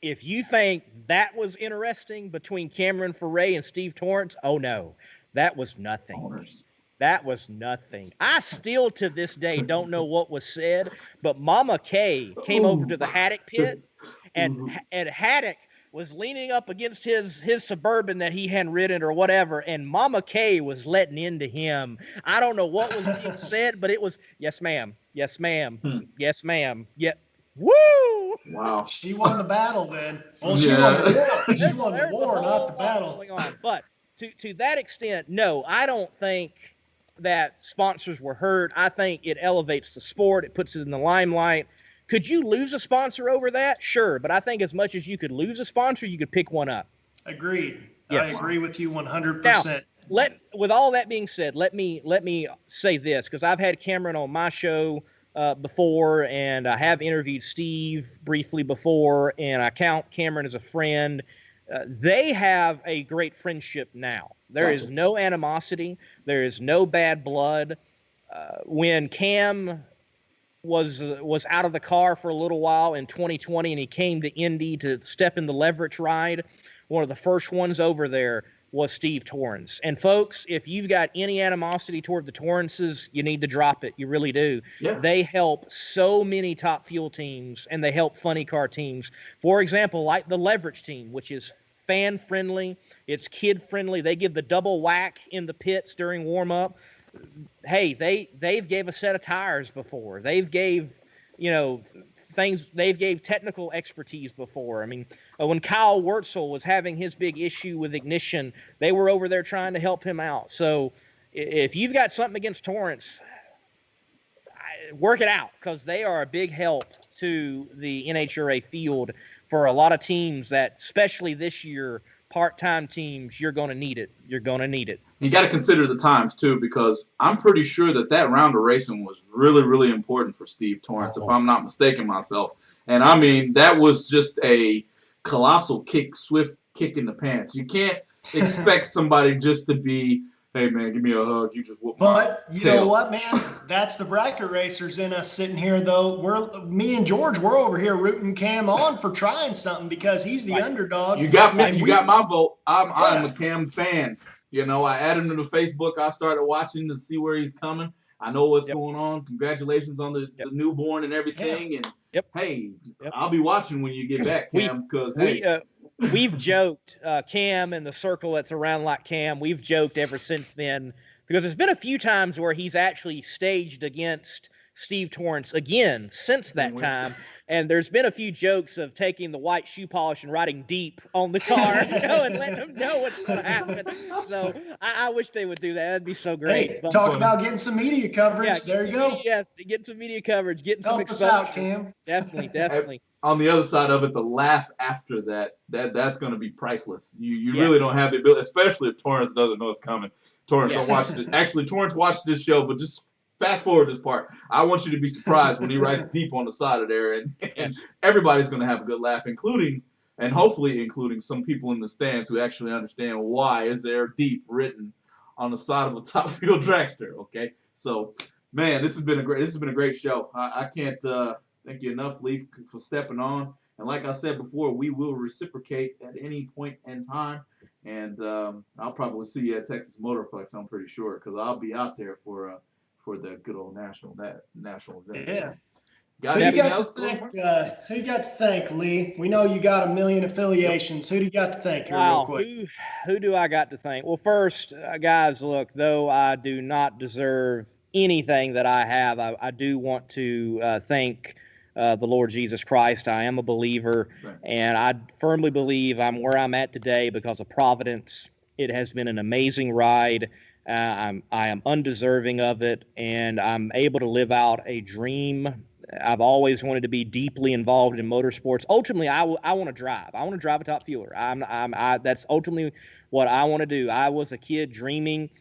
if you think that was interesting between Cameron Ferre and Steve Torrance, oh no, that was nothing. Owners. That was nothing. I still to this day don't know what was said, but Mama K came over to the Haddock pit, and Haddock was leaning up against his Suburban that he had ridden or whatever, and Mama K was letting into him. I don't know what was being said, but it was, yes, ma'am. Yes, ma'am. Yes, ma'am. Yeah. Woo! Wow. She won the battle then. Well, she won the war. She won the war, not the battle. Going on. But to that extent, no, I don't think that sponsors were hurt. I think it elevates the sport. It puts it in the limelight. Could you lose a sponsor over that? Sure. But I think as much as you could lose a sponsor, you could pick one up. Agreed. Yes. I agree with you 100%. Now, with all that being said, let me say this, because I've had Cameron on my show before, and I have interviewed Steve briefly before, and I count Cameron as a friend. They have a great friendship now. There is no animosity. There is no bad blood. When Cam was out of the car for a little while in 2020, and he came to Indy to step in the leverage ride, one of the first ones over there was Steve Torrance. And folks, if you've got any animosity toward the Torrances, you need to drop it. You really do. Yeah. They help so many Top Fuel teams, and they help funny car teams. For example, like the leverage team, which is fan friendly, it's kid friendly. They give the double whack in the pits during warm up. Hey, they've gave a set of tires before. They've gave, things. They've gave technical expertise before. I mean, when Kyle Wurtzel was having his big issue with ignition, they were over there trying to help him out. So if you've got something against Torrance, work it out, because they are a big help to the NHRA field for a lot of teams that, especially this year, part-time teams, you're going to need it. You're going to need it. You got to consider the times, too, because I'm pretty sure that round of racing was really, really important for Steve Torrance, if I'm not mistaken myself. And, I mean, that was just a colossal kick, swift kick in the pants. You can't expect somebody just to be, hey, man, give me a hug. You just whoop my tail. Know what, man? That's the bracket racers in us sitting here, though. Me and George, we're over here rooting Cam on for trying something because he's the underdog. You got me. You got my vote. I'm a Cam fan. I added him to Facebook. I started watching to see where he's coming. I know what's going on. Congratulations on the newborn and everything. And hey, I'll be watching when you get back, Cam, because we've joked, Cam and the circle that's around like Cam, we've joked ever since then, because there's been a few times where he's actually staged against Steve Torrance again since that time. And there's been a few jokes of taking the white shoe polish and writing deep on the car, and letting them know what's going to happen. So I wish they would do that. That'd be so great. Hey, talk about getting some media coverage. Yeah, there you go. Yes, getting some media coverage, getting some exposure. Help us out, Cam. Definitely. On the other side of it, the laugh after that's going to be priceless. You really don't have the ability, especially if Torrance doesn't know it's coming. Torrance don't watch it. Actually, Torrance watched this show, but just fast forward this part. I want you to be surprised when he writes deep on the side of there, and everybody's going to have a good laugh, including some people in the stands who actually understand why is there deep written on the side of a Top Fuel dragster. Okay, so man, this has been a great show. I can't thank you enough, Leaf, for stepping on. And like I said before, we will reciprocate at any point in time. And I'll probably see you at Texas Motorplex, I'm pretty sure, because I'll be out there for the good old national event. Yeah. Who you got to thank, Lee? We know you got a million affiliations. Who do you got to thank here real quick? Who do I got to thank? Well, first, guys, look, though I do not deserve anything that I have, I do want to thank the Lord Jesus Christ. I am a believer, and I firmly believe I'm where I'm at today because of providence. It has been an amazing ride. I am undeserving of it, and I'm able to live out a dream. I've always wanted to be deeply involved in motorsports. Ultimately, I want to drive. I want to drive a Top Fueler. That's ultimately what I want to do. I was a kid dreaming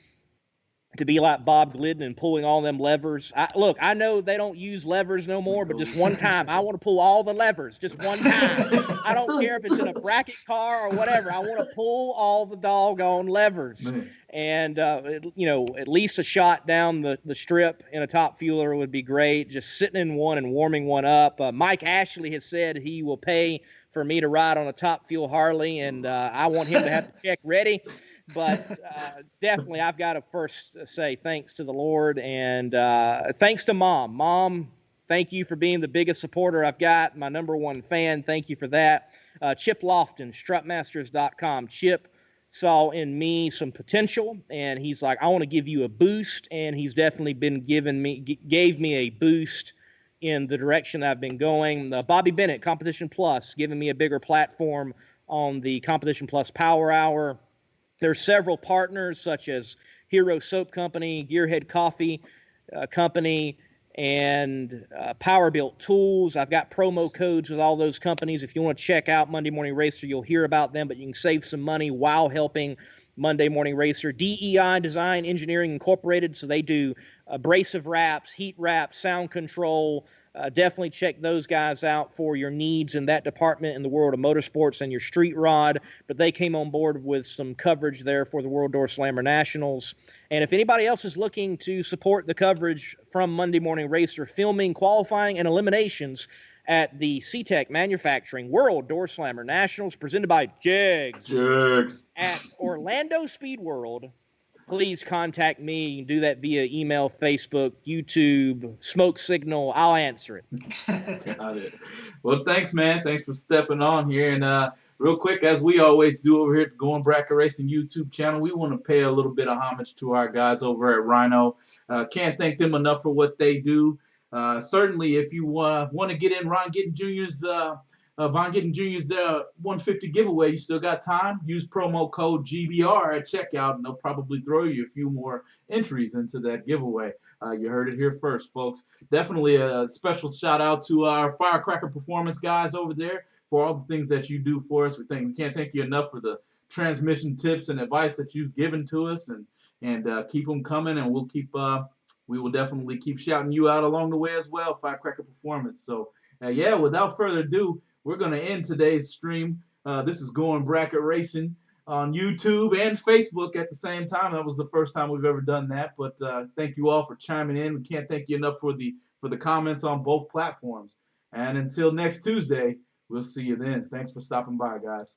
to be like Bob Glidden and pulling all them levers. Look, I know they don't use levers no more, but just one time, I want to pull all the levers, just one time. I don't care if it's in a bracket car or whatever. I want to pull all the doggone levers. Man. And, at least a shot down the strip in a top fueler would be great, just sitting in one and warming one up. Mike Ashley has said he will pay for me to ride on a Top Fuel Harley, and I want him to have the check ready. But definitely, I've got to first say thanks to the Lord, and thanks to Mom. Mom, thank you for being the biggest supporter I've got, my number one fan. Thank you for that. Chip Lofton, strutmasters.com. Chip saw in me some potential, and he's like, I want to give you a boost, and he's definitely been gave me a boost in the direction I've been going. Bobby Bennett, Competition Plus, giving me a bigger platform on the Competition Plus Power Hour. There's several partners such as Hero Soap Company, Gearhead Coffee Company, and Powerbuilt Tools. I've got promo codes with all those companies. If you want to check out Monday Morning Racer, you'll hear about them, but you can save some money while helping Monday Morning Racer. DEI Design Engineering Incorporated, so they do abrasive wraps, heat wraps, sound control. Definitely check those guys out for your needs in that department in the world of motorsports and your street rod. But they came on board with some coverage there for the World Door Slammer Nationals. And if anybody else is looking to support the coverage from Monday Morning Racer, filming, qualifying, and eliminations at the C-Tech Manufacturing World Door Slammer Nationals presented by Jegs at Orlando Speed World, please contact me. You can do that via email, Facebook, YouTube, smoke signal. I'll answer it. Got it. Well, thanks, man. Thanks for stepping on here. And real quick, as we always do over here at the Going Bracket Racing YouTube channel, we want to pay a little bit of homage to our guys over at Rhino. Can't thank them enough for what they do. Certainly, if you want to get in Von Gittin Jr.'s 150 giveaway, you still got time. Use promo code GBR at checkout, and they'll probably throw you a few more entries into that giveaway. You heard it here first, folks. Definitely a special shout out to our Firecracker Performance guys over there for all the things that you do for us. We can't thank you enough for the transmission tips and advice that you've given to us, and keep them coming, and we will definitely keep shouting you out along the way as well, Firecracker Performance. So, without further ado, we're going to end today's stream. This is Going Bracket Racing on YouTube and Facebook at the same time. That was the first time we've ever done that, but thank you all for chiming in. We can't thank you enough for the comments on both platforms. And until next Tuesday, we'll see you then. Thanks for stopping by, guys.